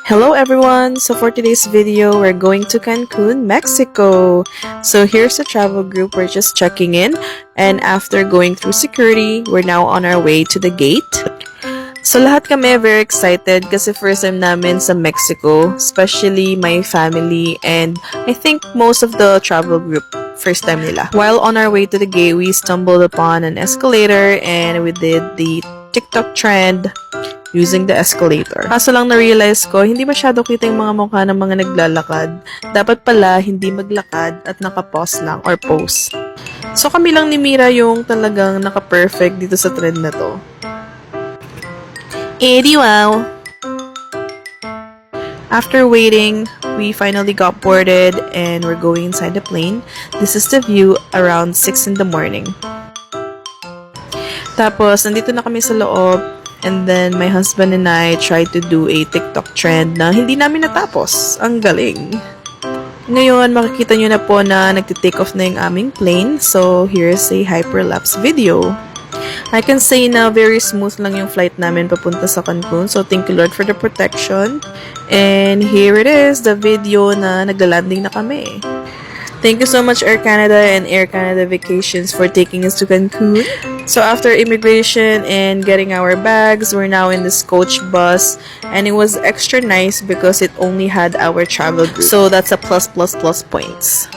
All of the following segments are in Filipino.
Hello everyone! So for today's video, we're going to Cancun, Mexico. So here's the travel group. We're just checking in, and after going through security, we're now on our way to the gate. So lahat kami very excited kasi first time namin sa Mexico, especially my family and I think most of the travel group first time nila. While on our way to the gate, we stumbled upon an escalator and we did the TikTok trend using the escalator. Kaso lang na-realize ko, hindi masyado kita yung mga mukha ng mga naglalakad. Dapat pala hindi maglakad at naka-pause lang or pose. So kami lang ni Mira yung talagang naka-perfect dito sa trend na to. Wow! After waiting, we finally got boarded and we're going inside the plane. This is the view around 6 in the morning. Tapos, nandito na kami sa loob and then my husband and I tried to do a TikTok trend na hindi namin natapos. Ang galing! Ngayon, makikita nyo na po na nagti-take off na yung aming plane. So, here's a hyperlapse video. I can say na very smooth lang yung flight namin papunta sa Cancun. So, thank you Lord for the protection. And here it is, the video na nagla-landing na kami. Thank you so much Air Canada and Air Canada Vacations for taking us to Cancun. So, after immigration and getting our bags, we're now in this coach bus. And it was extra nice because it only had our travel group. So, that's a plus points.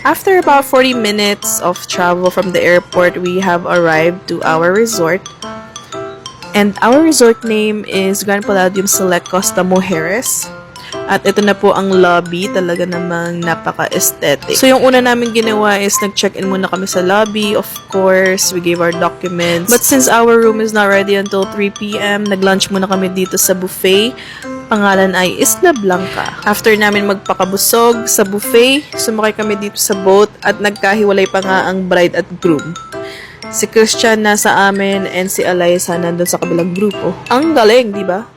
After about 40 minutes of travel from the airport, we have arrived to our resort. And our resort name is Grand Palladium Select Costa Mujeres. At ito na po ang lobby, talaga namang napaka-aesthetic. So yung una namin ginawa is nag-check-in muna kami sa lobby. Of course, we gave our documents. But since our room is not ready until 3 p.m., nag-lunch muna kami dito sa buffet. Pangalan ay Isla Blanca. After namin magpakabusog sa buffet, sumakay kami dito sa boat at nagkahiwalay pa nga ang bride at groom. Si Christian nasa amin and si Eliza nandun sa kabilang grupo. Ang galing, di ba?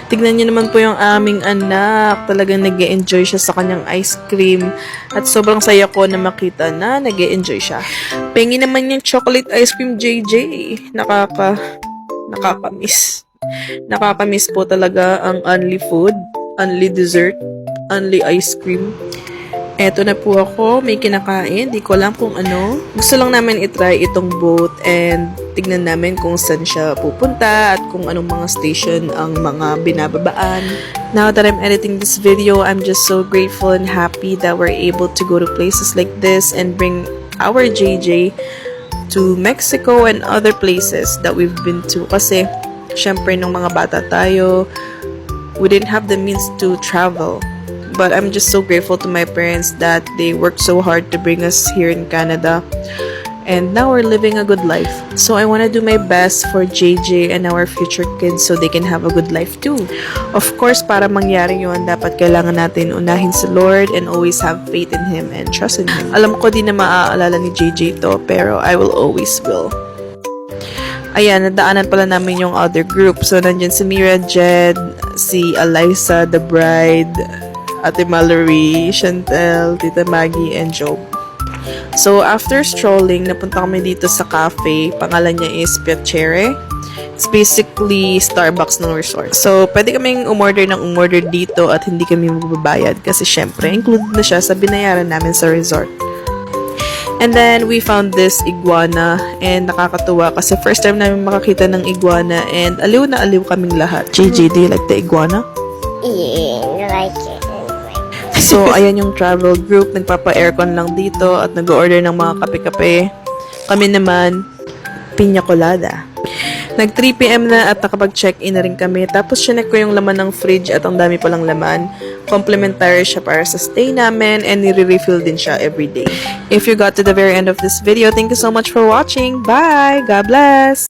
Tignan niyo naman po yung aming anak. Talagang nag-e-enjoy siya sa kanyang ice cream. At sobrang saya ko na makita na nag-e-enjoy siya. Pengi naman yung chocolate ice cream, JJ. Nakakamiss. Nakakamiss po talaga ang only food, only dessert, only ice cream. Eto na po ako, may kinakain, di ko alam kung ano. Gusto lang namin itry itong boat and tignan namin kung saan siya pupunta at kung anong mga station ang mga binababaan. Now that I'm editing this video, I'm just so grateful and happy that we're able to go to places like this and bring our JJ to Mexico and other places that we've been to. Kasi syempre, nung mga bata tayo, we didn't have the means to travel. But I'm just so grateful to my parents that they worked so hard to bring us here in Canada. And now we're living a good life. So I want to do my best for JJ and our future kids so they can have a good life too. Of course, para mangyari yun, dapat kailangan natin unahin si Lord and always have faith in Him and trust in Him. Alam ko di na maaalala ni JJ to, pero I will always will. Ayan, nadaanan pala namin yung other group. So, nandyan si Mira, Jed, si Eliza, the bride, Ate Mallory, Chantel, Tita Maggie, and Job. So, after strolling, napunta kami dito sa cafe. Pangalan niya is Piacere. It's basically Starbucks ng resort. So, pwede kaming umorder dito at hindi kami magbabayad kasi syempre, included na siya sa binayaran namin sa resort. And then, we found this iguana and nakakatuwa kasi first time namin makakita ng iguana and aliw na aliw kaming lahat. JJ, do you like the iguana? Yeah, I like it. So, ayan yung travel group. Nagpapa-aircon lang dito at nag-order ng mga kape-kape. Kami naman, piña colada. Nag 3 p.m. na at nakapag-check-in na rin kami. Tapos, sinek ko yung laman ng fridge at ang dami palang laman. Complimentary siya para sa stay namin and nire-refill din siya every day. If you got to the very end of this video, thank you so much for watching. Bye! God bless!